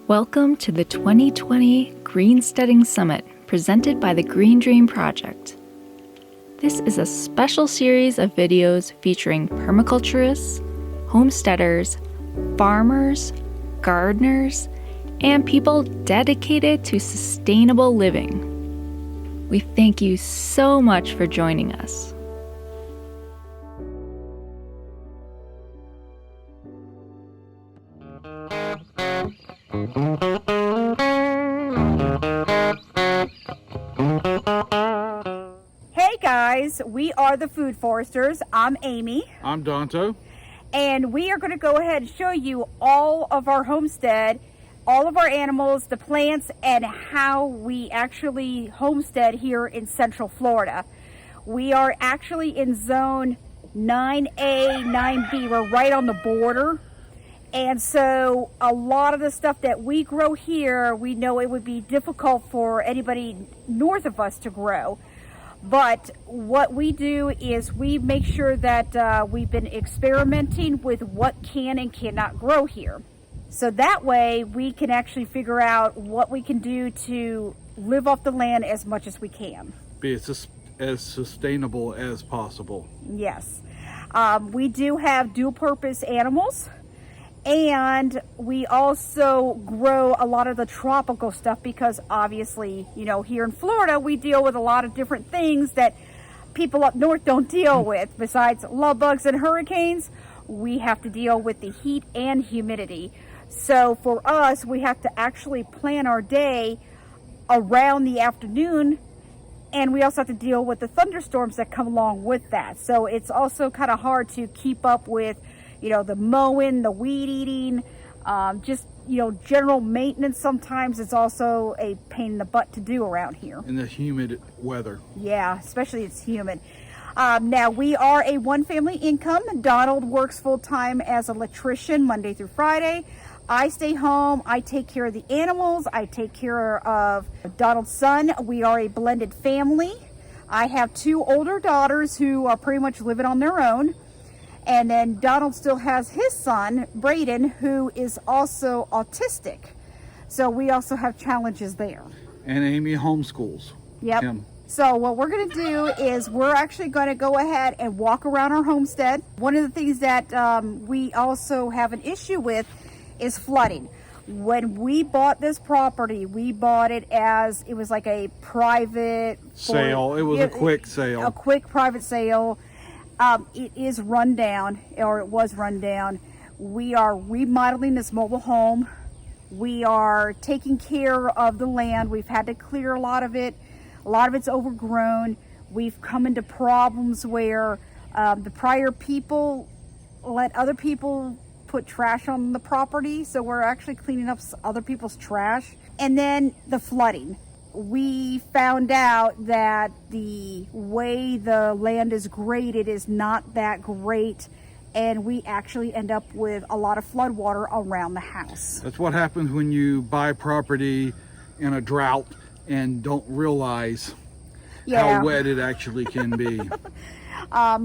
Welcome to the 2020 Greensteading Summit, presented by the Green Dream Project. This is a special series of videos featuring permaculturists, homesteaders, farmers, gardeners, and people dedicated to sustainable living. We thank you so much for joining us. Hey guys, we are the Food Foresters. I'm Amy. I'm Donto. And we are going to go ahead and show you all of our homestead, all of our animals, the plants, and how we actually homestead here in Central Florida. We are actually in zone 9A, 9B. We're right on the border. And so a lot of the stuff that we grow here, we know it would be difficult for anybody north of us to grow. But what we do is we make sure that we've been experimenting with what can and cannot grow here. So that way we can actually figure out what we can do to live off the land as much as we can. Be as sustainable as possible. Yes. We do have dual purpose animals. And we also grow a lot of the tropical stuff because obviously, you know, here in Florida, we deal with a lot of different things that people up north don't deal with. Besides love bugs and hurricanes, we have to deal with the heat and humidity. So for us, we have to actually plan our day around the afternoon, and we also have to deal with the thunderstorms that come along with that. So it's also kind of hard to keep up with, you know, the mowing, the weed eating, just, you know, general maintenance. Sometimes it's also a pain in the butt to do around here. In the humid weather. Yeah, especially it's humid. Now, we are a one-family income. Donald works full-time as an electrician Monday through Friday. I stay home. I take care of the animals. I take care of Donald's son. We are a blended family. I have two older daughters who are pretty much living on their own. And then Donald still has his son, Braden, who is also autistic. So we also have challenges there. And Amy homeschools. Yep. Him. So what we're going to do is we're actually going to go ahead and walk around our homestead. One of the things that we also have an issue with is flooding. When we bought this property, we bought it as it was like a private sale. It was a quick sale. A quick private sale. It is run down, or it was run down. We are remodeling this mobile home. We are taking care of the land. We've had to clear a lot of it. A lot of it's overgrown. We've come into problems where the prior people let other people put trash on the property. So we're actually cleaning up other people's trash. And then the flooding. We found out that the way the land is graded is not that great, and we actually end up with a lot of flood water around the house. That's what happens when you buy property in a drought and don't realize how wet it actually can be.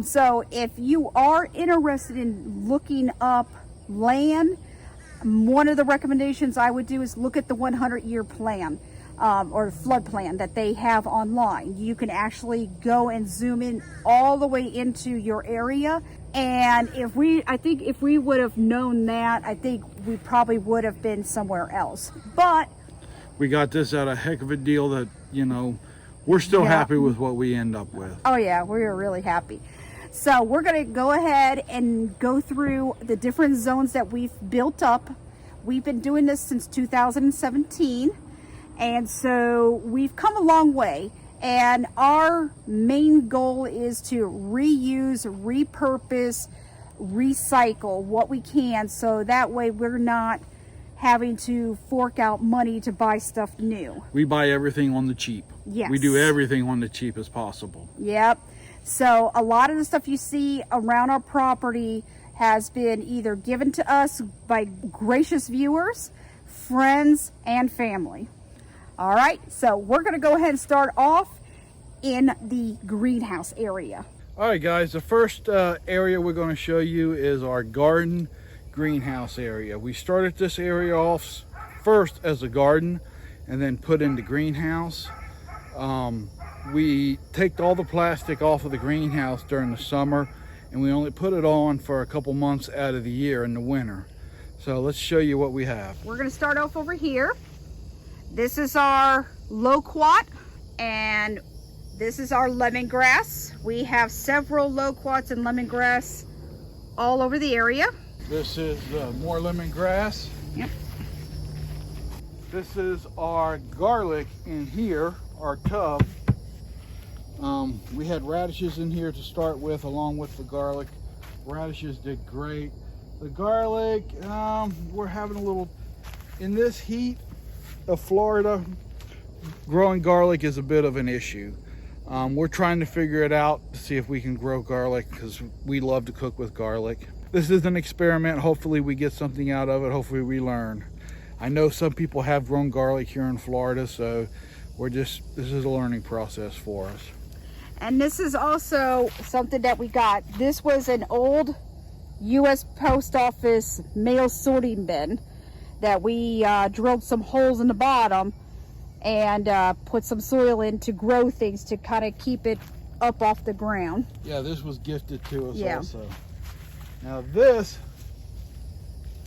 So if you are interested in looking up land, one of the recommendations I would do is look at the 100-year plan. Or flood plan that they have online. You can actually go and zoom in all the way into your area. And I think if we would have known that, I think we probably would have been somewhere else. But we got this at a heck of a deal that, you know, we're still happy with what we end up with. Oh yeah, we're really happy. So we're going to go ahead and go through the different zones that we've built up. We've been doing this since 2017. And so we've come a long way, and our main goal is to reuse, repurpose, recycle what we can, so that way we're not having to fork out money to buy stuff new. We buy everything on the cheap. Yes. We do everything on the cheap as possible. Yep. So a lot of the stuff you see around our property has been either given to us by gracious viewers, friends, and family. All right, so we're going to go ahead and start off in the greenhouse area. All right, guys, the first area we're going to show you is our garden greenhouse area. We started this area off first as a garden and then put in the greenhouse. We take all the plastic off of the greenhouse during the summer, and we only put it on for a couple months out of the year in the winter. So let's show you what we have. We're going to start off over here. This is our loquat, and this is our lemongrass. We have several loquats and lemongrass all over the area. This is more lemongrass. Yep. This is our garlic in here, our tub. We had radishes in here to start with, along with the garlic. Radishes did great. The garlic, we're having a little, in this heat of Florida, growing garlic is a bit of an issue. We're trying to figure it out to see if we can grow garlic, because we love to cook with garlic. This is an experiment. Hopefully we get something out of it. Hopefully we learn. I know some people have grown garlic here in Florida, so this is a learning process for us. And this is also something that we got. This was an old U.S. Post Office mail sorting bin that we drilled some holes in the bottom and put some soil in to grow things, to kind of keep it up off the ground. Yeah, this was gifted to us also. Now this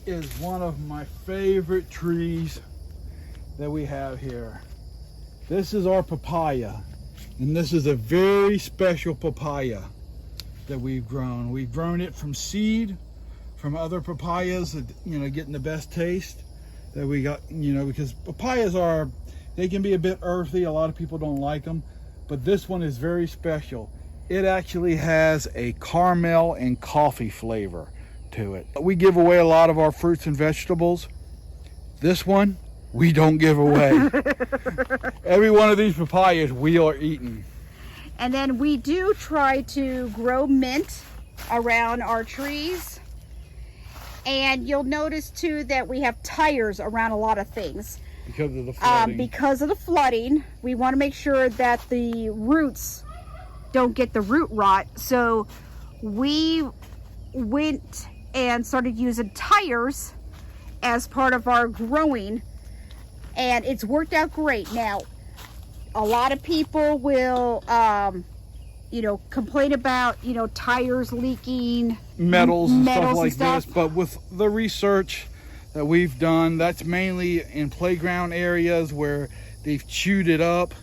is one of my favorite trees that we have here. This is our papaya, and this is a very special papaya that we've grown. We've grown it from seed, from other papayas that, you know, getting the best taste that we got, you know, because papayas they can be a bit earthy. A lot of people don't like them, but this one is very special. It actually has a caramel and coffee flavor to it. We give away a lot of our fruits and vegetables. This one, we don't give away. Every one of these papayas we are eating. And then we do try to grow mint around our trees. And you'll notice too that we have tires around a lot of things. Because of the flooding. Because of the flooding, we want to make sure that the roots don't get the root rot. So we went and started using tires as part of our growing, and it's worked out great. Now, a lot of people will you know, complain about, you know, tires leaking, metals and stuff like this, but with the research that we've done, that's mainly in playground areas where they've chewed it up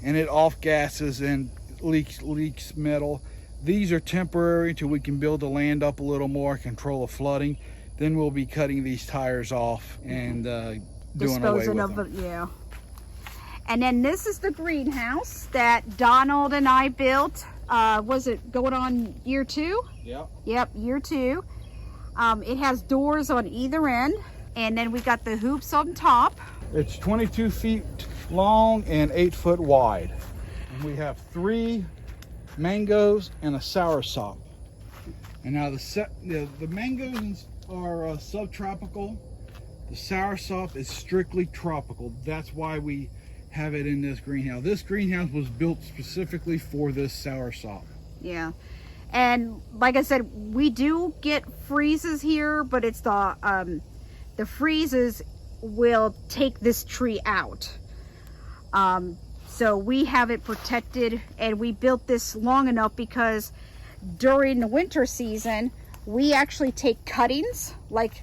and it off gases and leaks metal. These are temporary till we can build the land up a little more, control the flooding. Then we'll be cutting these tires off and doing away with them. Yeah. And then this is the greenhouse that Donald and I built. Was it going on year 2? Yep. Yep, year 2. It has doors on either end, and then we got the hoops on top. It's 22 feet long and 8 foot wide. And we have 3 mangoes and a soursop. And now the mangoes are subtropical. The soursop is strictly tropical. That's why we have it in this greenhouse. This greenhouse was built specifically for this soursop. Yeah. And like I said, we do get freezes here, but it's the freezes will take this tree out. So we have it protected, and we built this long enough because during the winter season, we actually take cuttings. Like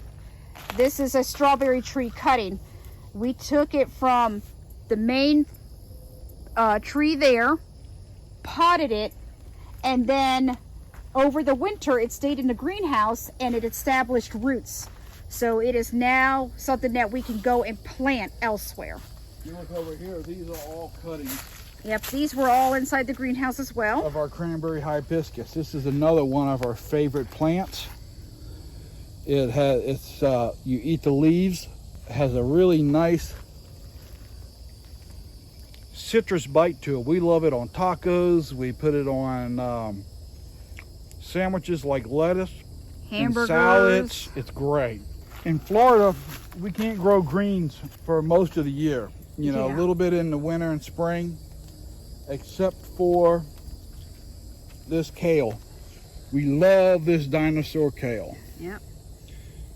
this is a strawberry tree cutting. We took it from the main tree there, potted it, and then over the winter it stayed in the greenhouse and it established roots. So it is now something that we can go and plant elsewhere. You look over here, these are all cuttings. Yep, these were all inside the greenhouse as well. Of our cranberry hibiscus. This is another one of our favorite plants. You eat the leaves. It has a really nice citrus bite to it. We love it on tacos. We put it on sandwiches like lettuce, hamburgers, and salads. It's great. In Florida, we can't grow greens for most of the year. You know, a little bit in the winter and spring, except for this kale. We love this dinosaur kale. Yep.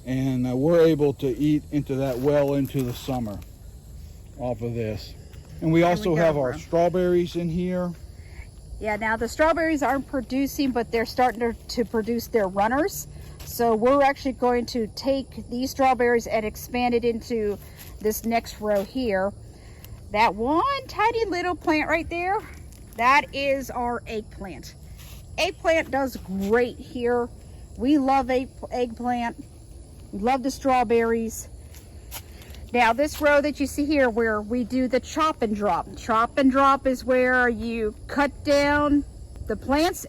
And we're able to eat into that well into the summer off of this. And we also have our strawberries in here. Yeah, now the strawberries aren't producing, but they're starting to produce their runners. So we're actually going to take these strawberries and expand it into this next row here. That one tiny little plant right there, that is our eggplant. Eggplant does great here. We love eggplant. We love the strawberries. Now this row that you see here where we do the chop and drop. Chop and drop is where you cut down the plants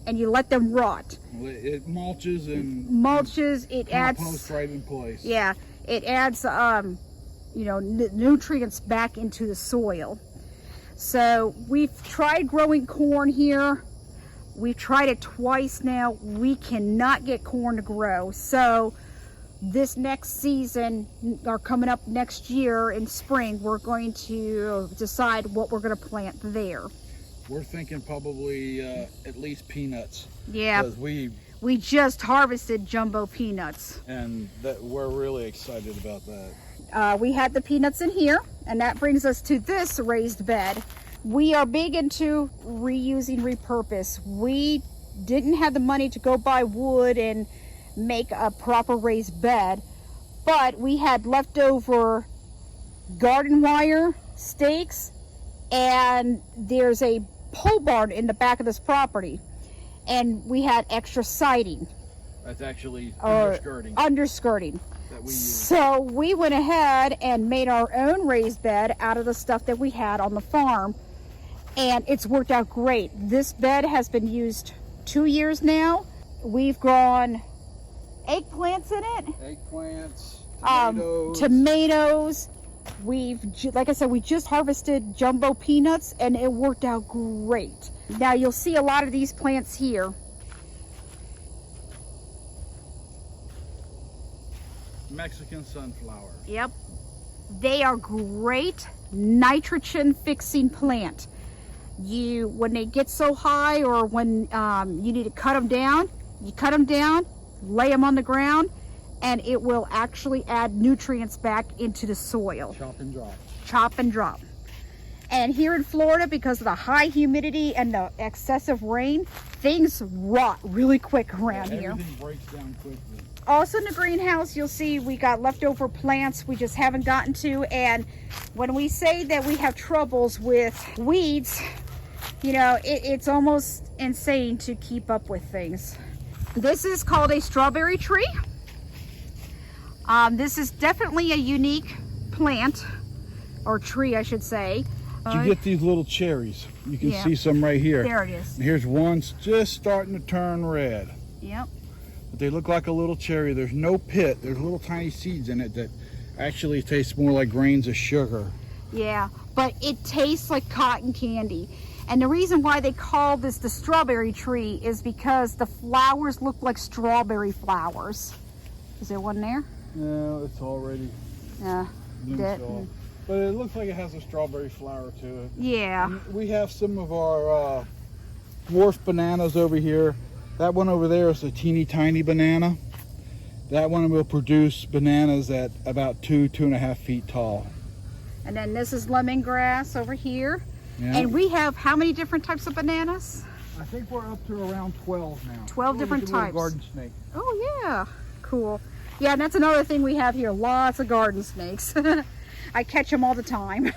and you let them rot. It mulches and it adds compost right in place. Yeah, it adds you know, nutrients back into the soil. So we've tried growing corn here. We've tried it twice now. We cannot get corn to grow. So this next season, or coming up next year in spring, we're going to decide what we're going to plant there. We're thinking probably at least peanuts. Yeah, we just harvested jumbo peanuts. And we're really excited about that. We had the peanuts in here, and that brings us to this raised bed. We are big into reusing, repurpose. We didn't have the money to go buy wood and make a proper raised bed, but we had leftover garden wire, stakes, and there's a pole barn in the back of this property, and we had extra siding. That's actually underskirting. That we use. So we went ahead and made our own raised bed out of the stuff that we had on the farm, and it's worked out great. This bed has been used 2 years now. We've grown eggplants in it. Eggplants, tomatoes. Like I said, we just harvested jumbo peanuts, and it worked out great. Now you'll see a lot of these plants here. Mexican sunflower. Yep. They are great nitrogen fixing plant. When they get so high, or when you need to cut them down, you cut them down, lay them on the ground, and it will actually add nutrients back into the soil. Chop and drop. Chop and drop. And here in Florida, because of the high humidity and the excessive rain, things rot really quick around here. Everything breaks down quickly. Also in the greenhouse, you'll see we got leftover plants we just haven't gotten to. And when we say that we have troubles with weeds, you know, it's almost insane to keep up with things. This is called a strawberry tree. This is definitely a unique plant, or tree I should say. You get these little cherries. You can see some right here. There it is. Here's one just starting to turn red. Yep. But they look like a little cherry. There's no pit. There's little tiny seeds in it that actually taste more like grains of sugar. Yeah, but it tastes like cotton candy. And the reason why they call this the strawberry tree is because the flowers look like strawberry flowers. Is there one there? No, it's already dead. But it looks like it has a strawberry flower to it. Yeah. And we have some of our dwarf bananas over here. That one over there is a teeny tiny banana. That one will produce bananas at about 2.5 feet tall. And then this is lemongrass over here. Yeah. And we have how many different types of bananas? I think we're up to around 12 now. 12 different types. Garden snake. Oh yeah, cool. Yeah, and that's another thing we have here, lots of garden snakes. I catch them all the time.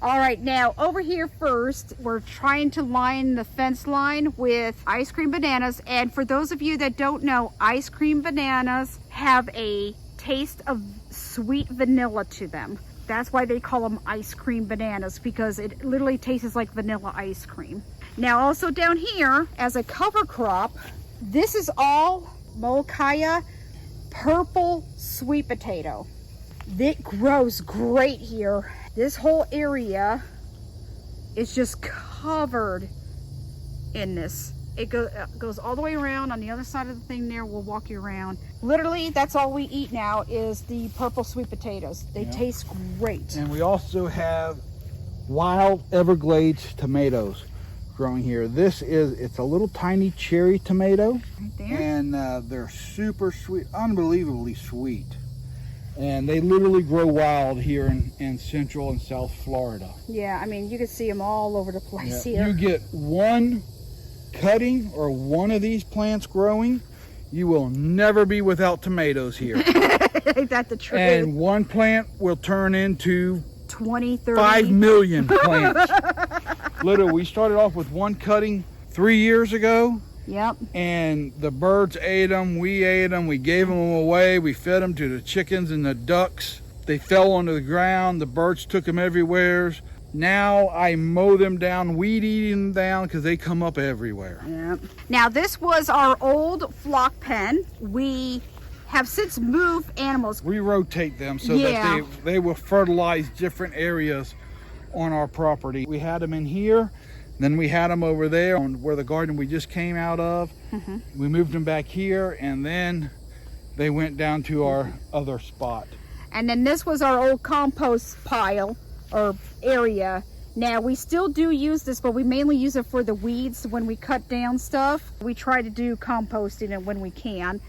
All right, now over here first, we're trying to line the fence line with ice cream bananas. And for those of you that don't know, ice cream bananas have a taste of sweet vanilla to them. That's why they call them ice cream bananas, because it literally tastes like vanilla ice cream. Now also down here, as a cover crop, this is all Molokaya purple sweet potato. It grows great here. This whole area is just covered in this. It goes all the way around on the other side of the thing there. We'll walk you around. Literally, that's all we eat now is the purple sweet potatoes. They taste great. And we also have wild Everglades tomatoes. growing here. It's a little tiny cherry tomato. Right there. And they're super sweet, unbelievably sweet. And they literally grow wild here in Central and South Florida. Yeah, I mean, you can see them all over the place here. You get one cutting or one of these plants growing, you will never be without tomatoes here. Ain't that the truth? And one plant will turn into 20, 30. 5 million plants. Literally, we started off with one cutting 3 years ago. Yep. And the birds ate them, we ate them, we gave them away, we fed them to the chickens and the ducks. They fell onto the ground, the birds took them everywhere. Now I mow them down, weed eat them down because they come up everywhere. Yep. Now this was our old flock pen. We have since moved animals. We rotate them so that they will fertilize different areas on our property. We had them in here. Then we had them over there on where the garden we just came out of. We moved them back here, and then they went down to our other spot. And then this was our old compost pile or area. Now we still do use this, but we mainly use it for the weeds when we cut down stuff. We try to do composting it when we can.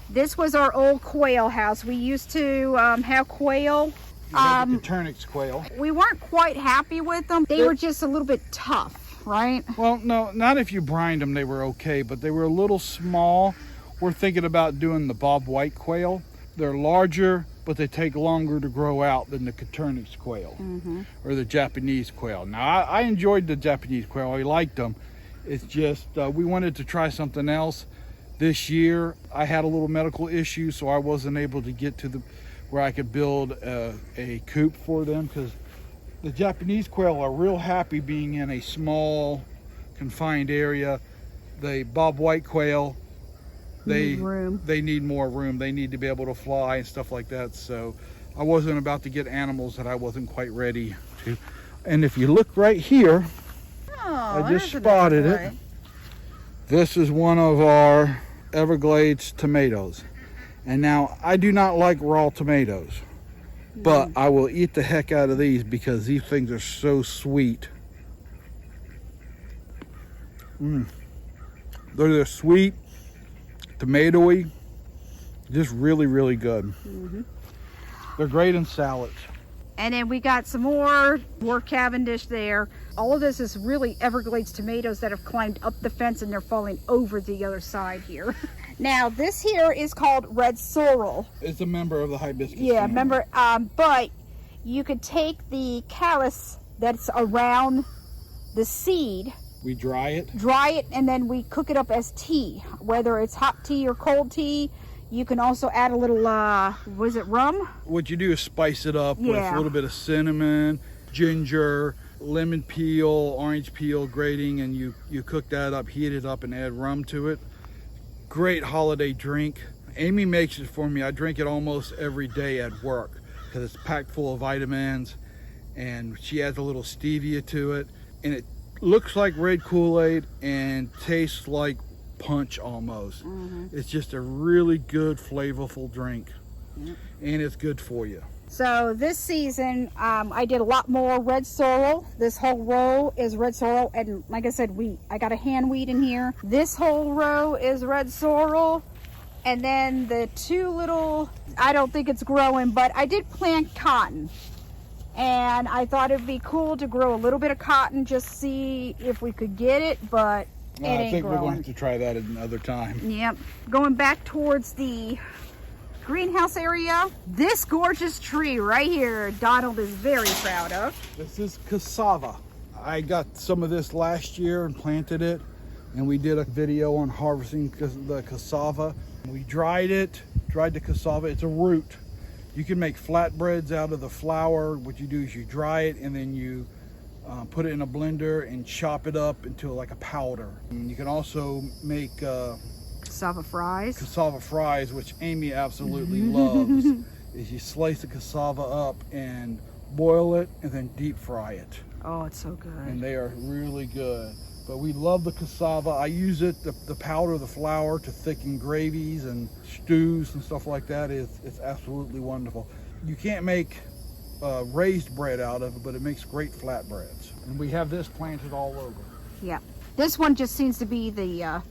This was our old quail house. We used to have quail. The Caturnix quail. We weren't quite happy with them. They were just a little bit tough. Right? Well, no, not if you brined them, they were okay, but they were a little small. We're thinking about doing the bob white quail. They're larger, but they take longer to grow out than the Caturnix quail or the Japanese quail. Now, I enjoyed the Japanese quail. I liked them. It's just we wanted to try something else this year. I had a little medical issue, so I wasn't able to get to where I could build a coop for them, because the Japanese quail are real happy being in a small, confined area. The bob white quail, they need more room. They need to be able to fly and stuff like that. So I wasn't about to get animals that I wasn't quite ready to. And if you look right here, I just spotted it. This is one of our Everglades tomatoes. And now I do not like raw tomatoes, but I will eat the heck out of these because these things are so sweet. They're sweet, tomatoey, just really, really good. They're great in salads. And then we got some more Cavendish there. All of this is really Everglades tomatoes that have climbed up the fence and they're falling over the other side here. Now this here is called red sorrel. It's a member of the hibiscus. Yeah, member. But you could take the callus that's around the seed. We dry it, and then we cook it up as tea, whether it's hot tea or cold tea. You can also add a little, was it rum? What you do is spice it up with a little bit of cinnamon, ginger, lemon peel, orange peel grating, and you cook that up, heat it up, and add rum to it. Great holiday drink. Amy makes it for me. I drink it almost every day at work because it's packed full of vitamins, and she adds a little stevia to it, and it looks like red Kool-Aid and tastes like punch almost. It's just a really good flavorful drink, and it's good for you. So this season I did a lot more red sorrel. This whole row is red sorrel, and like I said, I got a hand weed in here. This whole row is red sorrel, and then the two little, I don't think it's growing, but I did plant cotton, and I thought it'd be cool to grow a little bit of cotton, just see if we could get it, but I think we're going to have to try that at another time. Yep. Going back towards the greenhouse area, this gorgeous tree right here, Donald is very proud of. This is cassava. I got some of this last year and planted it, and we did a video on harvesting the cassava. We dried the cassava. It's a root. You can make flatbreads out of the flour. What you do is you dry it, and then you put it in a blender and chop it up into like a powder. And you can also make cassava fries, which Amy absolutely loves. Is you slice the cassava up and boil it and then deep fry it. Oh, it's so good. And they are really good. But we love the cassava. I use it, the powder, the flour, to thicken gravies and stews and stuff like that. It's absolutely wonderful. You can't make raised bread out of it, but it makes great flatbreads. And we have this planted all over. Yep. This one just seems to be the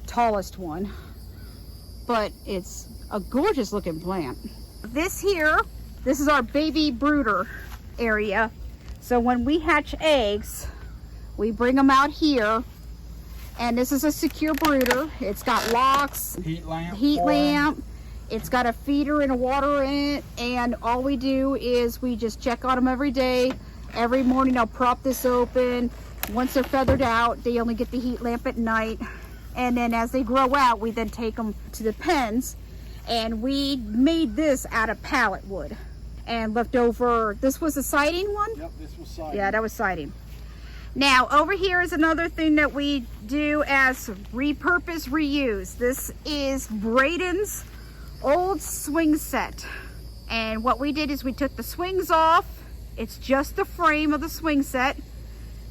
tallest one, but it's a gorgeous looking plant. This is our baby brooder area. So when we hatch eggs, we bring them out here, and this is a secure brooder. It's got locks, heat lamp. It's got a feeder and a water in it, and all we do is we just check on them every day. Every morning I'll prop this open. Once they're feathered out, they only get the heat lamp at night. And then as they grow out, we then take them to the pens. And we made this out of pallet wood. And left over, this was a siding one? Yep, this was siding. Yeah, that was siding. Now, over here is another thing that we do as repurpose, reuse. This is Braden's old swing set. And what we did is we took the swings off. It's just the frame of the swing set.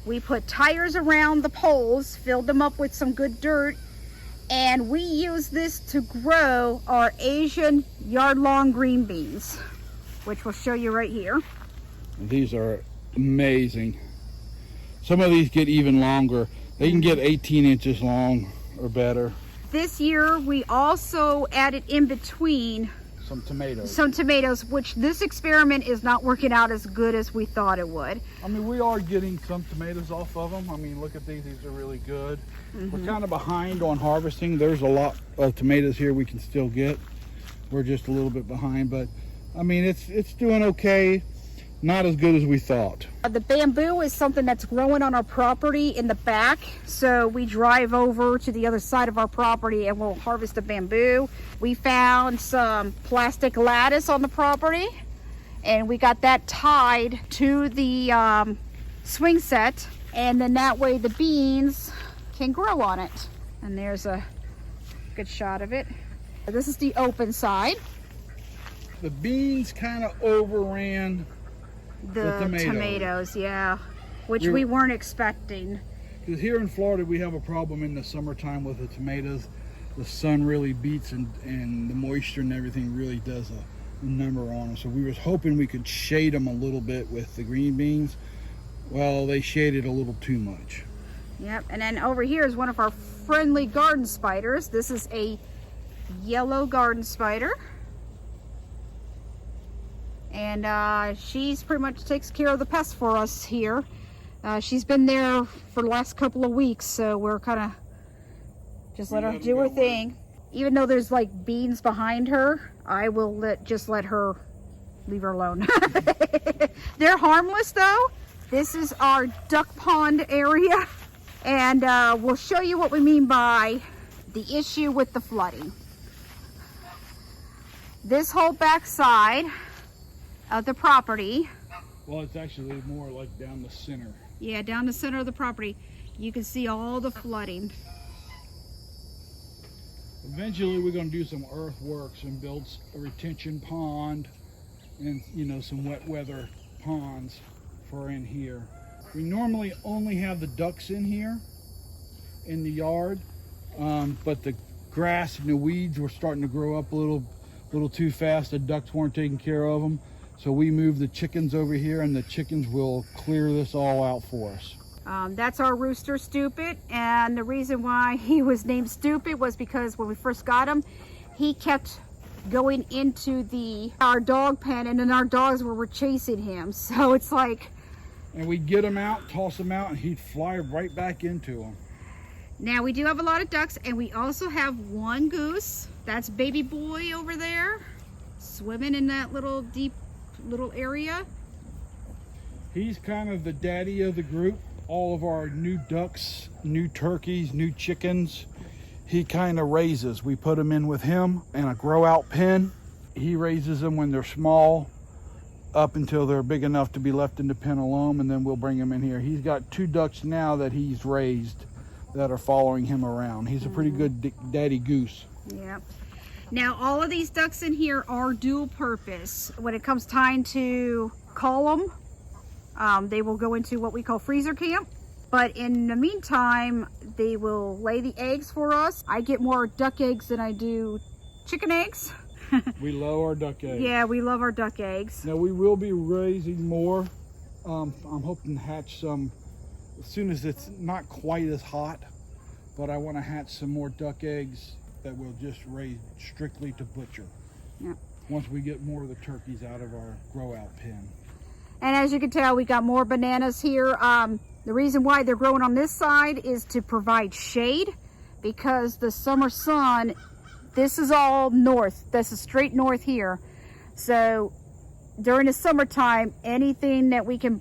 We put tires around the poles, filled them up with some good dirt, and we use this to grow our Asian yard-long green beans, which we'll show you right here. These are amazing. Some of these get even longer. They can get 18 inches long or better. This year we also added in between some tomatoes, which this experiment is not working out as good as we thought it would. I mean, we are getting some tomatoes off of them. I mean, look at these are really good. We're kind of behind on harvesting. There's a lot of tomatoes here we can still get. We're just a little bit behind, but I mean, it's doing okay. Not as good as we thought. The bamboo is something that's growing on our property in the back. So we drive over to the other side of our property and we'll harvest the bamboo. We found some plastic lattice on the property and we got that tied to the swing set. And then that way the beans can grow on it. And there's a good shot of it. This is the open side. The beans kind of overran the tomatoes, yeah, which we weren't expecting. Because here in Florida, we have a problem in the summertime with the tomatoes. The sun really beats and the moisture and everything really does a number on them. So we was hoping we could shade them a little bit with the green beans. Well, they shaded a little too much. Yep, and then over here is one of our friendly garden spiders. This is a yellow garden spider. And she's pretty much takes care of the pests for us here. She's been there for the last couple of weeks, so we're kind of just let her do her thing. Even though there's like beans behind her, I will just let her, leave her alone. They're harmless though. This is our duck pond area, and we'll show you what we mean by the issue with the flooding. This whole back side of the property. Well, it's actually more like down the center. Yeah, down the center of the property. You can see all the flooding. Eventually we're going to do some earthworks and build a retention pond and, you know, some wet weather ponds for in here. We normally only have the ducks in here in the yard, but the grass and the weeds were starting to grow up a little too fast. The ducks weren't taking care of them. So we moved the chickens over here, and the chickens will clear this all out for us. That's our rooster, Stupid, and the reason why he was named Stupid was because when we first got him, he kept going into our dog pen, and then our dogs were chasing him. So it's like... And we'd get him out, toss him out, and he'd fly right back into them. Now we do have a lot of ducks, and we also have one goose. That's baby boy over there, swimming in that little deep area. He's kind of the daddy of the group. All of our new ducks, new turkeys, new chickens, he kind of raises. We put them in with him in a grow out pen. He raises them when they're small up until they're big enough to be left in the pen alone, and then we'll bring them in here. He's got 2 ducks now that he's raised that are following him around. He's a pretty good daddy goose. Yeah. Now, all of these ducks in here are dual purpose. When it comes time to cull them, they will go into what we call freezer camp. But in the meantime, they will lay the eggs for us. I get more duck eggs than I do chicken eggs. We love our duck eggs. Yeah, we love our duck eggs. Now, we will be raising more. I'm hoping to hatch some as soon as it's not quite as hot. but I want to hatch some more duck eggs that we'll just raise strictly to butcher. Yep. Once we get more of the turkeys out of our grow out pen. And as you can tell, we got more bananas here. The reason why they're growing on this side is to provide shade, because the summer sun, this is all north. This is straight north here. So during the summertime, anything that we can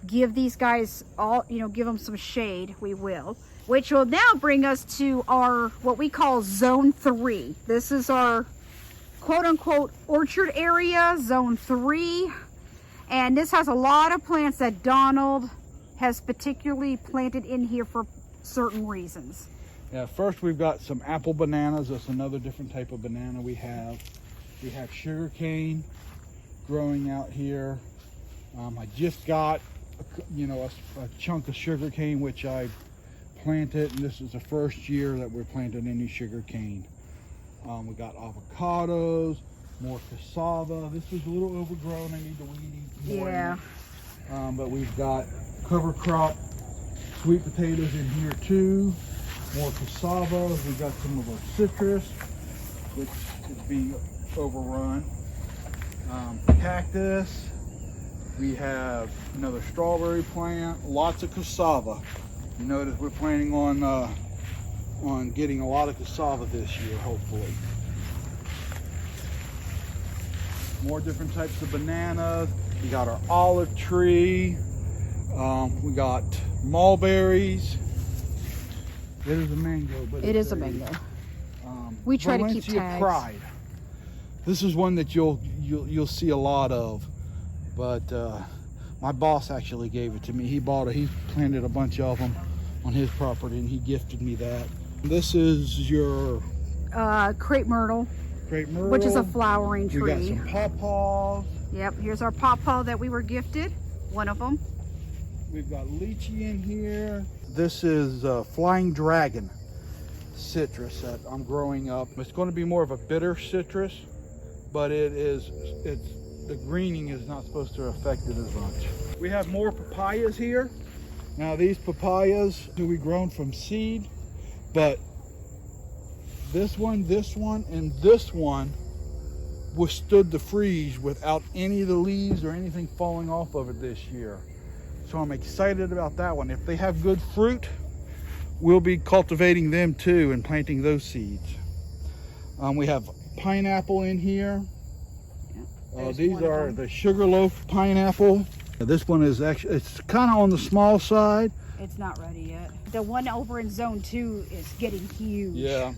give these guys give them some shade, we will. Which will now bring us to our, what we call Zone 3. This is our quote-unquote orchard area, Zone 3. And this has a lot of plants that Donald has particularly planted in here for certain reasons. Yeah, first we've got some apple bananas. That's another different type of banana we have. We have sugar cane growing out here. I just got a chunk of sugar cane which I planted, and this is the first year that we're planting any sugar cane. We got avocados, more cassava. This is a little overgrown. I need to weed eat more. Yeah. But we've got cover crop sweet potatoes in here too. More cassava. We've got some of our citrus, which is being overrun. Cactus. We have another strawberry plant. Lots of cassava. You notice we're planning on getting a lot of cassava this year, hopefully. More different types of bananas. We got our olive tree. We got mulberries. It is a mango, but It is a mango. We try to keep tags. Pride. This is one that you'll see a lot of, but my boss actually gave it to me. He planted a bunch of them on his property, and he gifted me that. This is your Crepe myrtle. Crepe myrtle, which is a flowering tree. We got some pawpaws. Yep, here's our pawpaw that we were gifted, one of them. We've got lychee in here. This is flying dragon citrus that I'm growing up. It's going to be more of a bitter citrus, but the greening is not supposed to affect it as much. We have more papayas here. Now these papayas we grown from seed, but this one, and this one withstood the freeze without any of the leaves or anything falling off of it this year. So I'm excited about that one. If they have good fruit, we'll be cultivating them too and planting those seeds. We have pineapple in here. These are the sugarloaf pineapple. This one is actually, it's kind of on the small side. It's not ready yet. The one over in Zone 2 is getting huge. Yeah.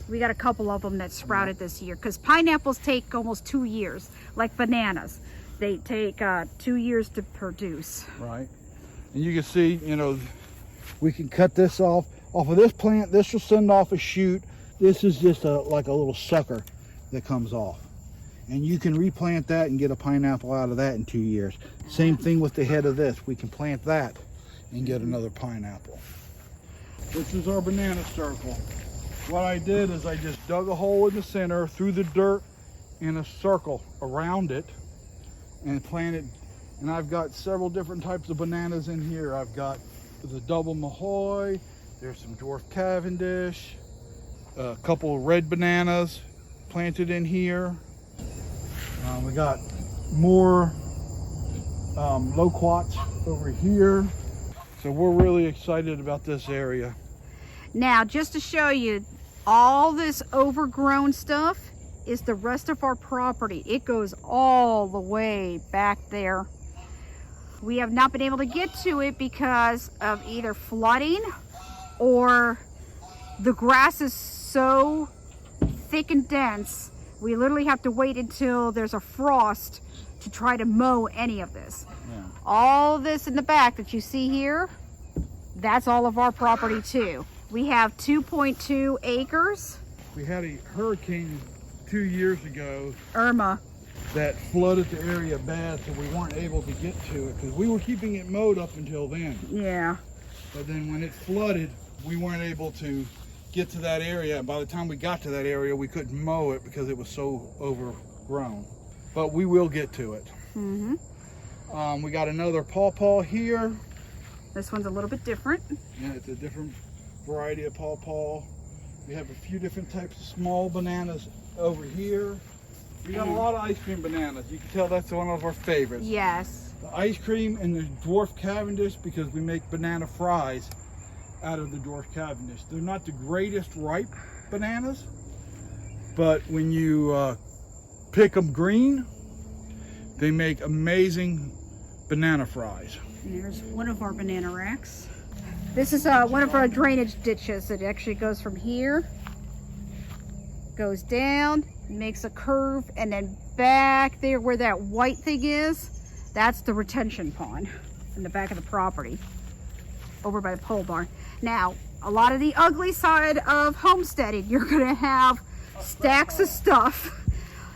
We got a couple of them that sprouted this year, because pineapples take almost 2 years, like bananas. They take 2 years to produce. Right. And you can see, we can cut this off of this plant. This will send off a shoot. This is just like a little sucker that comes off. And you can replant that and get a pineapple out of that in 2 years. Same thing with the head of this. We can plant that and get another pineapple. This is our banana circle. What I did is I just dug a hole in the center, threw the dirt in a circle around it, and planted. And I've got several different types of bananas in here. I've got the double Mahoy, there's some dwarf Cavendish, a couple of red bananas planted in here. We got more loquats over here. So we're really excited about this area. Now, just to show you, all this overgrown stuff is the rest of our property. It goes all the way back there. We have not been able to get to it because of either flooding or the grass is so thick and dense. We literally have to wait until there's a frost to try to mow any of this. Yeah. All this in the back that you see here, that's all of our property too. We have 2.2 acres. We had a hurricane 2 years ago, Irma, that flooded the area bad, so we weren't able to get to it because we were keeping it mowed up until then. yeah. But then when it flooded, we weren't able to get to that area. By the time we got to that area, we couldn't mow it because it was so overgrown. But we will get to it. Mm-hmm. We got another pawpaw here. This one's a little bit different. Yeah, it's a different variety of pawpaw. We have a few different types of small bananas over here. We got a lot of ice cream bananas. You can tell that's one of our favorites. Yes. The ice cream and the dwarf Cavendish, because we make banana fries out of the dwarf Cavendish. They're not the greatest ripe bananas, but when you pick them green, they make amazing banana fries. And there's one of our banana racks. This is one of our drainage ditches. It actually goes from here, goes down, makes a curve, and then back there where that white thing is, that's the retention pond in the back of the property, over by the pole barn. Now, a lot of the ugly side of homesteading, you're gonna have stacks of stuff.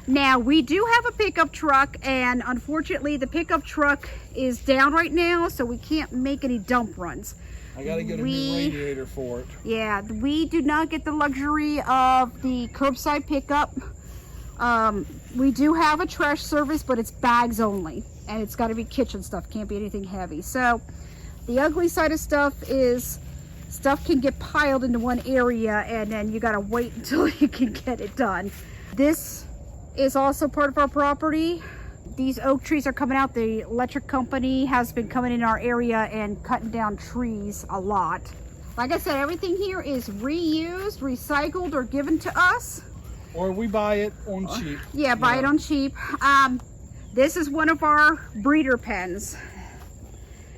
Now, we do have a pickup truck, and unfortunately the pickup truck is down right now, so we can't make any dump runs. I gotta get a new radiator for it. Yeah, we do not get the luxury of the curbside pickup. We do have a trash service, but it's bags only, and it's got to be kitchen stuff, can't be anything heavy. So the ugly side of stuff is stuff can get piled into one area, and then you got to wait until you can get it done. This is also part of our property. These oak trees are coming out. The electric company has been coming in our area and cutting down trees a lot. Like I said, everything here is reused, recycled, or given to us. Or we buy it on cheap. Yeah, buy it on cheap. This is one of our breeder pens.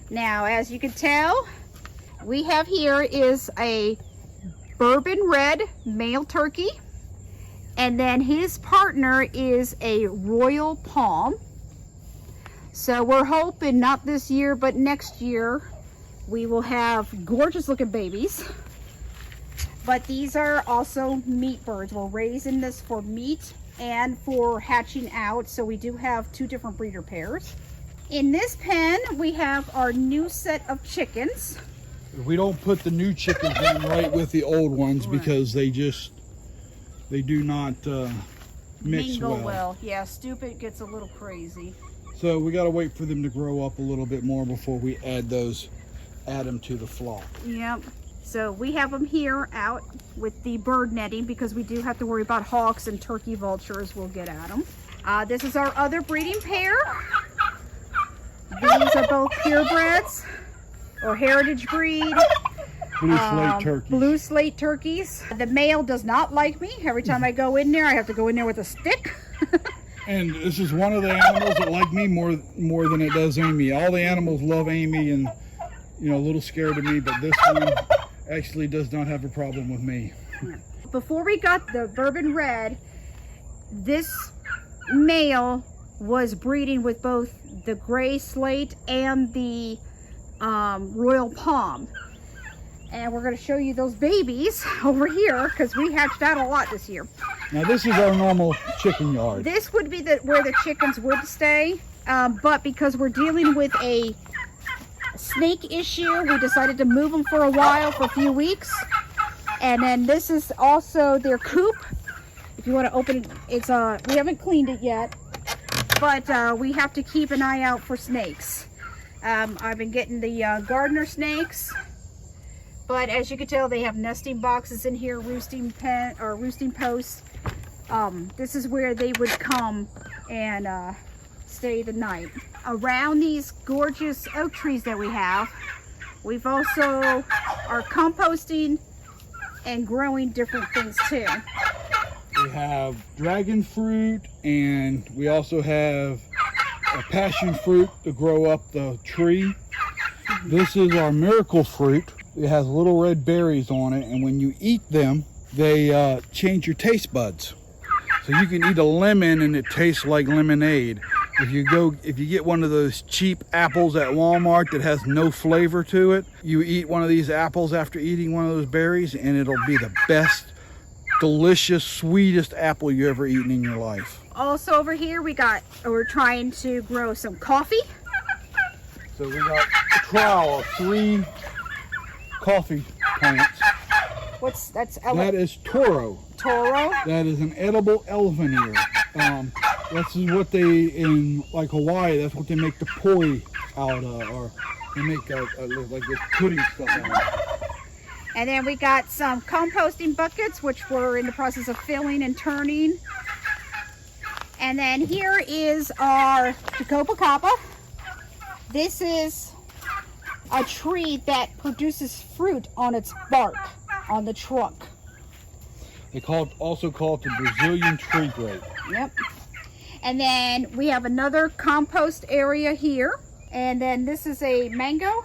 Now, as you can tell, we have here is a bourbon red male turkey. And then his partner is a royal palm. So we're hoping not this year, but next year we will have gorgeous looking babies. But these are also meat birds. We're raising this for meat and for hatching out. So we do have two different breeder pairs. In this pen, we have our new set of chickens. We don't put the new chickens in right with the old ones because they do not mix well. Yeah, stupid gets a little crazy. So we got to wait for them to grow up a little bit more before we add them to the flock. Yep. So we have them here out with the bird netting because we do have to worry about hawks and turkey vultures. We'll get at them. This is our other breeding pair. These are both purebreds or heritage breed. Blue slate turkeys. Blue slate turkeys. The male does not like me. Every time I go in there, I have to go in there with a stick. And this is one of the animals that like me more than it does Amy. All the animals love Amy and, a little scared of me, but this one actually does not have a problem with me. Before we got the bourbon red, this male was breeding with both the gray slate and the royal palm. And we're going to show you those babies over here because we hatched out a lot this year. Now this is our normal chicken yard. This would be where the chickens would stay, but because we're dealing with a snake issue, we decided to move them for a while, for a few weeks. And then this is also their coop. If you want to open it, it's we haven't cleaned it yet, but we have to keep an eye out for snakes. I've been getting the gardener snakes. But as you can tell, they have nesting boxes in here, roosting posts. This is where they would come and stay the night. Around these gorgeous oak trees that we have, we've also are composting and growing different things too. We have dragon fruit, and we also have a passion fruit to grow up the tree. This is our miracle fruit. It has little red berries on it, and when you eat them, they change your taste buds. So you can eat a lemon and it tastes like lemonade. If you get one of those cheap apples at Walmart that has no flavor to it, you eat one of these apples after eating one of those berries, and it'll be the best, delicious, sweetest apple you ever eaten in your life. Also over here we're trying to grow some coffee. So we got a trial of 3 coffee plants. That is Toro. Toro? That is an edible elephant ear. This is what they, in like Hawaii, that's what they make the poi out of, or they make like this pudding stuff out of. And then we got some composting buckets, which we're in the process of filling and turning. And then here is our Copacabana. This is a tree that produces fruit on its bark, on the trunk. They also call it the Brazilian tree grape. Yep. And then we have another compost area here. And then this is a mango.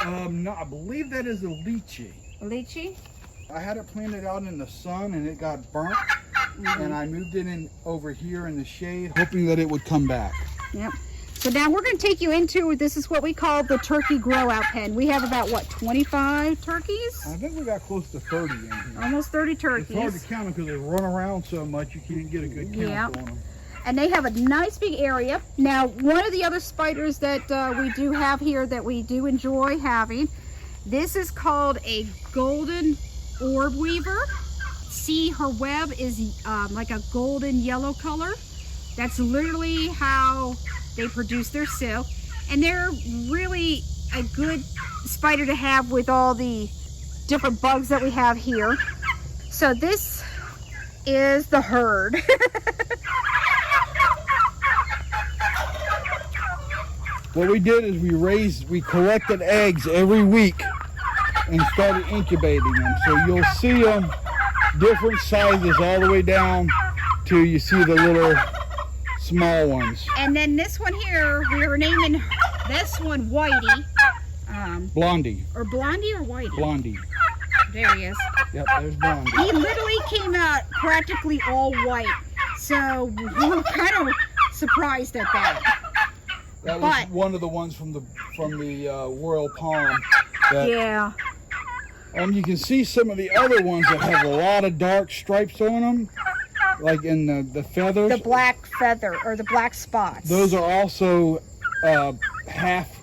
No, I believe that is a lychee. Lychee. I had it planted out in the sun and it got burnt. And I moved it in over here in the shade, hoping that it would come back. Yep. So now we're going to take you into, this is what we call the turkey grow out pen. We have about, what, 25 turkeys? I think we got close to 30 in here. Almost 30 turkeys. It's hard to count them because they run around so much you can't get a good count on them. And they have a nice big area. Now, one of the other spiders that we do have here that we do enjoy having, this is called a golden orb weaver. See, her web is like a golden yellow color. That's literally how they produce their silk. And they're really a good spider to have with all the different bugs that we have here. So this is the herd. What we did is we collected eggs every week and started incubating them. So you'll see them different sizes all the way down to you see the little small ones. And then this one here, we were naming this one Whitey. Blondie. Or Blondie or Whitey? Blondie. There he is. Yep, there's Blondie. He literally came out practically all white. So we were kind of surprised at that. That was one of the ones from the Royal Palm. Yeah. You can see some of the other ones that have a lot of dark stripes on them, like in the feathers. The black feather or the black spots. Those are also half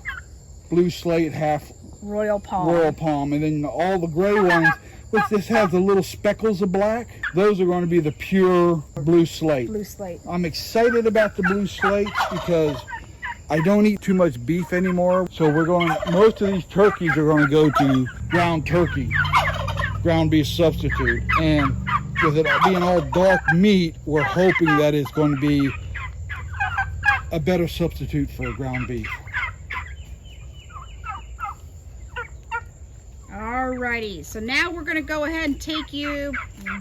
blue slate, half Royal Palm. Royal Palm, and then all the gray ones, which this has the little speckles of black. Those are going to be the pure blue slate. Blue slate. I'm excited about the blue slates because I don't eat too much beef anymore, so most of these turkeys are going to go to ground turkey, ground beef substitute. And with it being all dark meat, we're hoping that it's going to be a better substitute for ground beef. Alrighty, so now we're going to go ahead and take you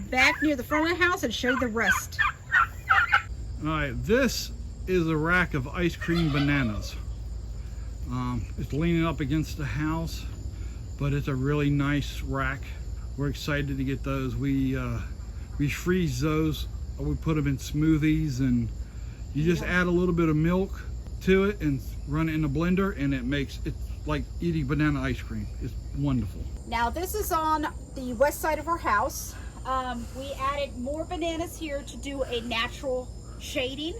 back near the front of the house and show you the rest. Alright, this is a rack of ice cream bananas. It's leaning up against the house, but it's a really nice rack. We're excited to get those. We freeze those, we put them in smoothies, and you just add a little bit of milk to it and run it in a blender, and it's like eating banana ice cream. It's wonderful. Now this is on the west side of our house. We added more bananas here to do a natural shading.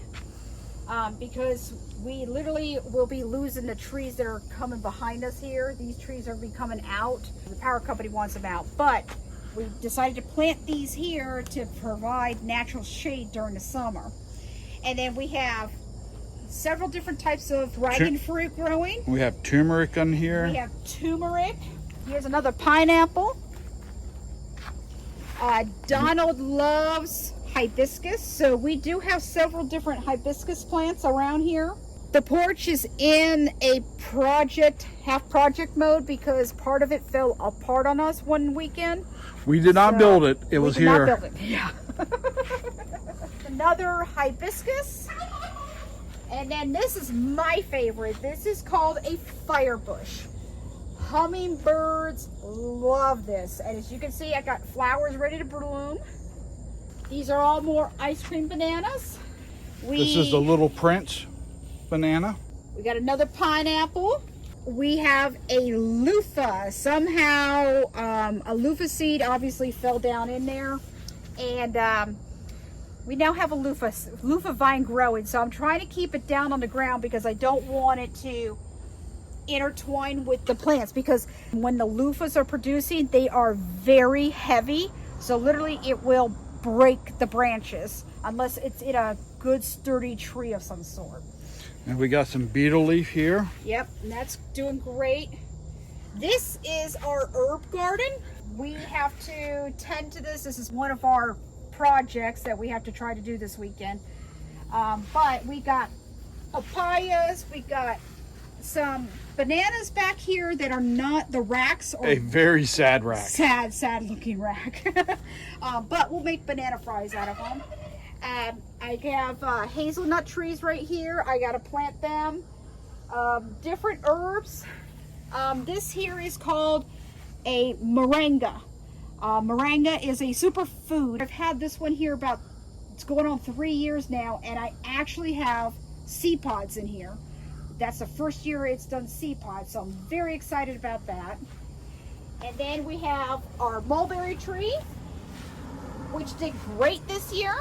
Because we literally will be losing the trees that are coming behind us here. These trees are coming out. The power company wants them out, but we decided to plant these here to provide natural shade during the summer. And then we have several different types of dragon fruit growing. We have turmeric on here. We have turmeric. Here's another pineapple. Donald loves hibiscus, so we do have several different hibiscus plants around here. The porch is in a half project mode because part of it fell apart on us one weekend. We did not build it. It was here. We did not build it. Yeah. Another hibiscus. And then this is my favorite. This is called a firebush. Hummingbirds love this. And as you can see, I got flowers ready to bloom. These are all more ice cream bananas. This is the Little Prince banana. We got another pineapple. We have a loofah. Somehow a loofah seed obviously fell down in there. And we now have a loofah vine growing. So I'm trying to keep it down on the ground because I don't want it to intertwine with the plants. Because when the loofahs are producing, they are very heavy. So literally it will break the branches unless it's in a good sturdy tree of some sort. And we got some beetle leaf here. Yep, and that's doing great. This is our herb garden. We have to tend to this. This is one of our projects that we have to try to do this weekend. But we got papayas, we got some bananas back here that are not the racks. Or a very sad rack. Sad looking rack. But we'll make banana fries out of them. I have hazelnut trees right here. I gotta plant them. Different herbs. This here is called a moringa. Moringa is a superfood. I've had this one here it's going on 3 years now, and I actually have seed pods in here. That's the first year it's done seed pods, so I'm very excited about that. And then we have our mulberry tree, which did great this year.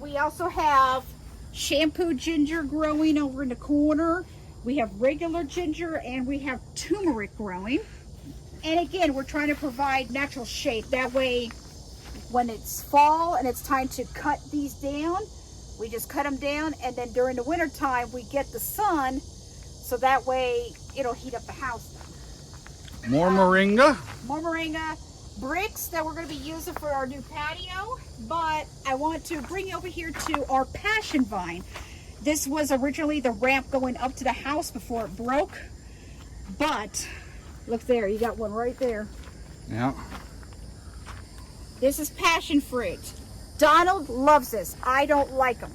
We also have shampoo ginger growing over in the corner. We have regular ginger, and we have turmeric growing. And again, we're trying to provide natural shade. That way, when it's fall and it's time to cut these down, we just cut them down, and then during the winter time, we get the sun, so that way it'll heat up the house. More moringa. More moringa bricks that we're going to be using for our new patio. But I want to bring you over here to our passion vine. This was originally the ramp going up to the house before it broke. But look there, you got one right there. Yeah. This is passion fruit. Donald loves this. I don't like them.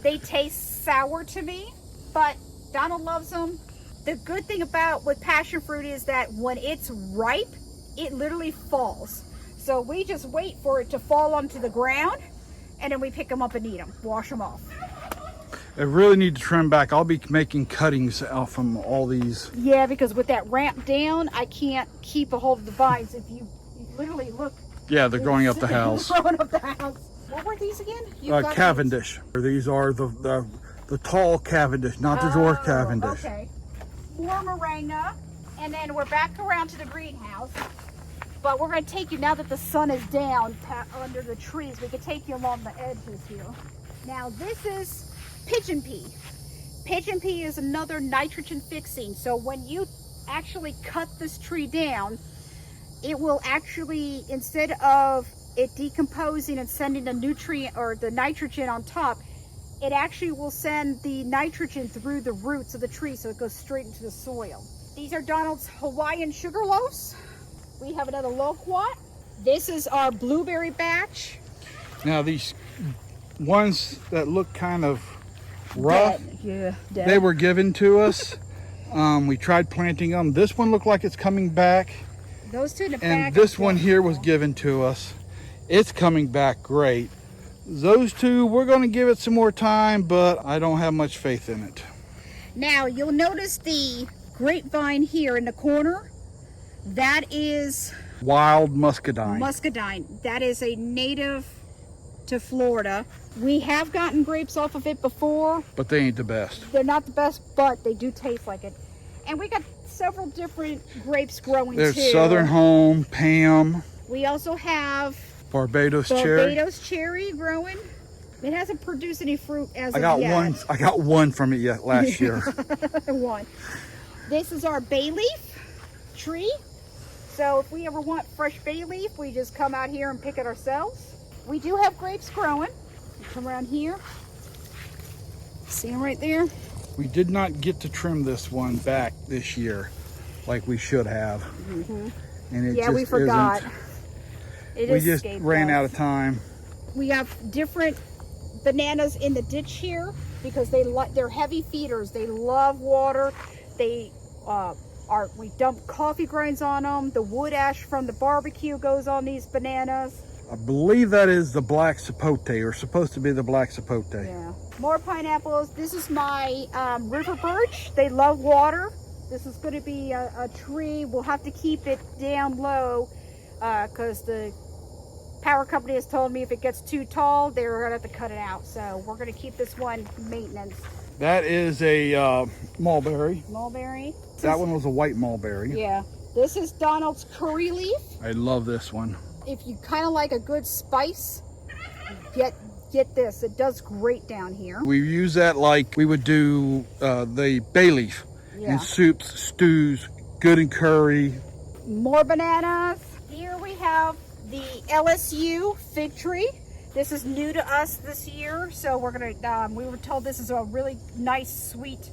They taste sour to me, but Donald loves them. The good thing with passion fruit is that when it's ripe, it literally falls. So we just wait for it to fall onto the ground, and then we pick them up and eat them, wash them off. I really need to trim back. I'll be making cuttings out from all these. Yeah, because with that ramp down, I can't keep a hold of the vines. If you literally look. Yeah, they're going up the house. Going up the house. What were these again? Cavendish. These are the tall Cavendish, not the dwarf Cavendish. Okay. More moringa, and then we're back around to the greenhouse. But we're going to take you, now that the sun is down under the trees, we can take you along the edges here. Now this is pigeon pea. Pigeon pea is another nitrogen fixing. So when you actually cut this tree down, it will actually, instead of it decomposing and sending the nutrient or the nitrogen on top, it actually will send the nitrogen through the roots of the tree, so it goes straight into the soil. These are Donald's Hawaiian sugar loaves. We have another loquat. This is our blueberry batch. Now these ones that look kind of rough, dead. They were given to us. We tried planting them. This one looked like it's coming back. Those two in the back. And this one here was given to us. It's coming back great. Those two, we're going to give it some more time, but I don't have much faith in it. Now you'll notice the grapevine here in the corner. That is wild muscadine. Muscadine. That is a native to Florida. We have gotten grapes off of it before, but they ain't the best. They're not the best, but they do taste like it. And we got several different grapes growing. There's too. Southern Home, Pam. We also have Barbados cherry growing. It hasn't produced any fruit as of yet. I got one from it last year. One. This is our bay leaf tree. So if we ever want fresh bay leaf, we just come out here and pick it ourselves. We do have grapes growing. Come around here. See them right there? We did not get to trim this one back this year like we should have. Mm-hmm. And it we forgot. We just ran out of time. We have different bananas in the ditch here because they're heavy feeders. They love water. We dump coffee grinds on them. The wood ash from the barbecue goes on these bananas. I believe that is the black sapote, or supposed to be the black sapote. Yeah. More pineapples. This is my river birch. They love water. This is going to be a tree. We'll have to keep it down low because the power company has told me if it gets too tall, they're going to have to cut it out. So we're going to keep this one maintenance. That is a mulberry. Mulberry. That one was a white mulberry. Yeah. This is Donald's curry leaf. I love this one. If you kind of like a good spice, get this. It does great down here. We use that like we would do the bay leaf. in soups, stews, good in curry. More bananas. Here we have the LSU fig tree. This is new to us this year, so we're gonna. We were told this is a really nice, sweet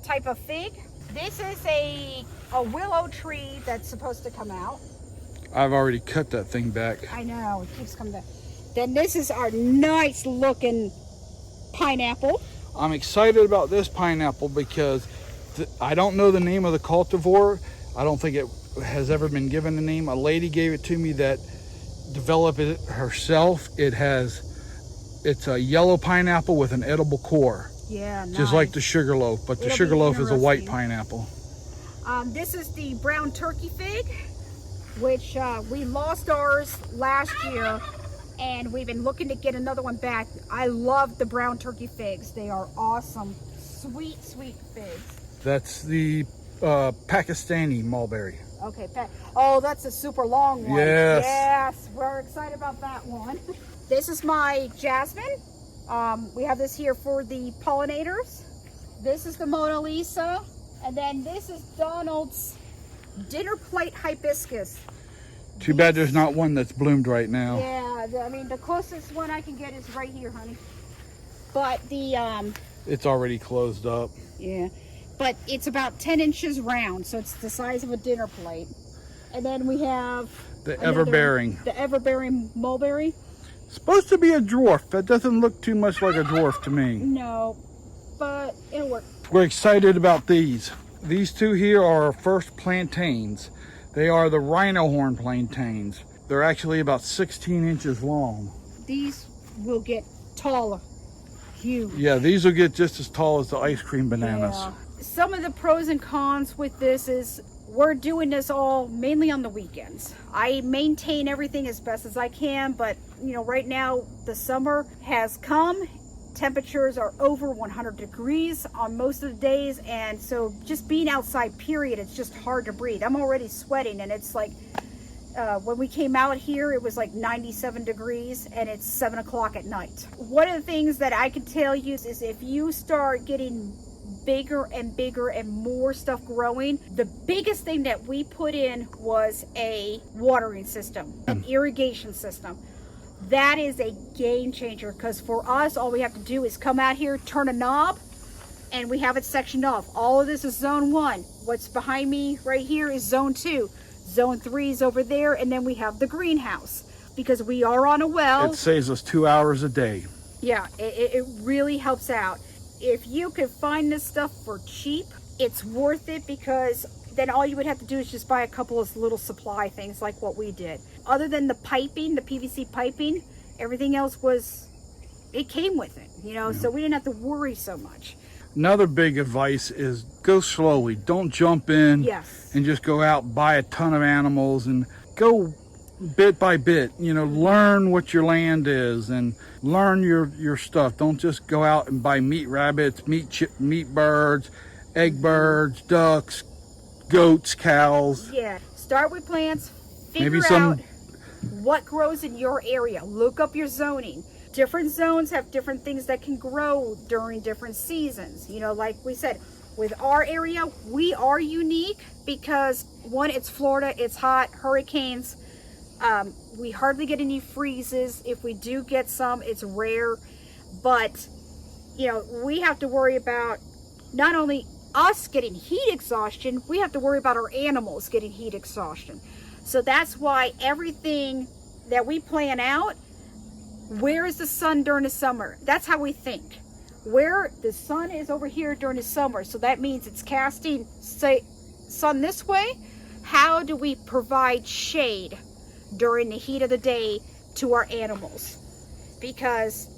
type of fig. This is a willow tree that's supposed to come out. I've already cut that thing back. I know, it keeps coming back. Then this is our nice looking pineapple. I'm excited about this pineapple because I don't know the name of the cultivar. I don't think it has ever been given a name. A lady gave it to me that developed it herself. It's a yellow pineapple with an edible core. Yeah, nice. Just like the sugarloaf, but the sugarloaf is a white pineapple. This is the brown turkey fig, which we lost ours last year, and we've been looking to get another one back. I love the brown turkey figs. They are awesome. Sweet, sweet figs. That's the Pakistani mulberry. Okay, oh, that's a super long one. Yes. Yes, we're excited about that one. This is my jasmine. We have this here for the pollinators. This is the Mona Lisa. And then this is Donald's dinner plate hibiscus. Too bad there's not one that's bloomed right now. Yeah, I mean, the closest one I can get is right here, honey. But the... It's already closed up. Yeah. But it's about 10 inches round, so it's the size of a dinner plate. And then we have... The everbearing. The everbearing mulberry. Supposed to be a dwarf. That doesn't look too much like a dwarf to me. No, but it'll work. We're excited about these. These two here are our first plantains. They are the rhino horn plantains. They're actually about 16 inches long. These will get taller. Huge. Yeah, these will get just as tall as the ice cream bananas. Yeah. Some of the pros and cons with this is we're doing this all mainly on the weekends. I maintain everything as best as I can, but you know, right now the summer has come. Temperatures are over 100 degrees on most of the days, and so just being outside, period, it's just hard to breathe. I'm already sweating, and it's like when we came out here, it was like 97 degrees, and it's 7 o'clock at night. One of the things that I can tell you is if you start getting bigger and bigger and more stuff growing, the biggest thing that we put in was a watering system, an irrigation system. That is a game changer, because for us, all we have to do is come out here, turn a knob, and we have it sectioned off. All of this is zone 1. What's behind me right here is zone 2. Zone 3 is over there, and then we have the greenhouse, because we are on a well. It saves us 2 hours a day. Yeah, it really helps out. If you could find this stuff for cheap, it's worth it, because then all you would have to do is just buy a couple of little supply things like what we did. Other than the piping, the PVC piping, everything else it came with it, you know, so we didn't have to worry so much. Another big advice is go slowly. Don't jump in and just go out and buy a ton of animals, and go bit by bit, you know, learn what your land is and learn your stuff. Don't just go out and buy meat rabbits, meat birds, egg birds, ducks, goats, cows. Yeah, start with plants, figure out what grows in your area. Look up your zoning. Different zones have different things that can grow during different seasons. You know, like we said, with our area, we are unique because, one, it's Florida, it's hot, hurricanes. We hardly get any freezes. If we do get some, it's rare. But, you know, we have to worry about not only us getting heat exhaustion, we have to worry about our animals getting heat exhaustion. So that's why everything that we plan out, where is the sun during the summer? That's how we think. Where the sun is over here during the summer, so that means it's casting, say, sun this way. How do we provide shade during the heat of the day to our animals? Because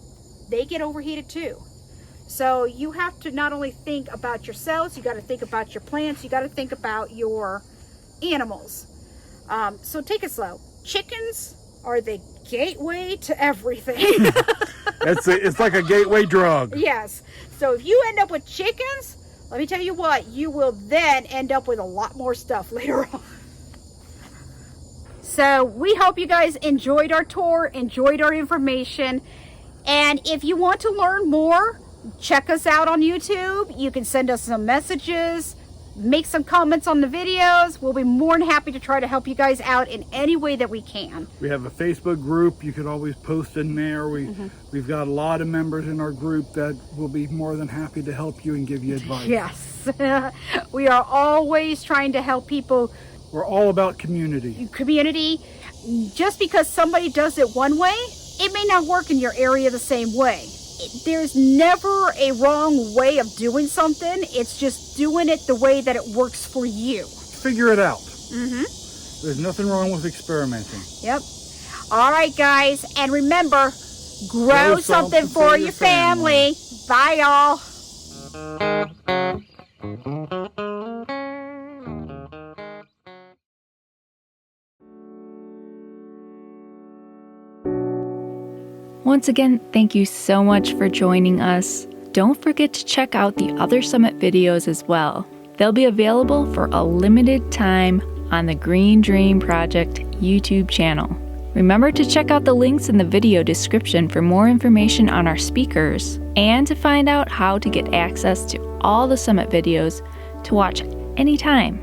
they get overheated too. So you have to not only think about yourselves, you got to think about your plants, you got to think about your animals. So take it slow. Chickens are the gateway to everything. It's like a gateway drug. Yes. So if you end up with chickens, let me tell you what, you will then end up with a lot more stuff later on. So we hope you guys enjoyed our tour, enjoyed our information. And if you want to learn more, check us out on YouTube. You can send us some messages. make some comments on the videos. We'll be more than happy to try to help you guys out in any way that we can. We have a Facebook group. You can always post in there. We've got a lot of members in our group that will be more than happy to help you and give you advice. Yes, we are always trying to help people. We're all about community. Community. Just because somebody does it one way, it may not work in your area the same way. There's never a wrong way of doing something. It's just doing it the way that it works for you. Figure it out. There's nothing wrong with experimenting. Yep. All right, guys. And remember, grow something for your family. Bye, y'all. Once again, thank you so much for joining us. Don't forget to check out the other summit videos as well. They'll be available for a limited time on the Green Dream Project YouTube channel. Remember to check out the links in the video description for more information on our speakers and to find out how to get access to all the summit videos to watch anytime.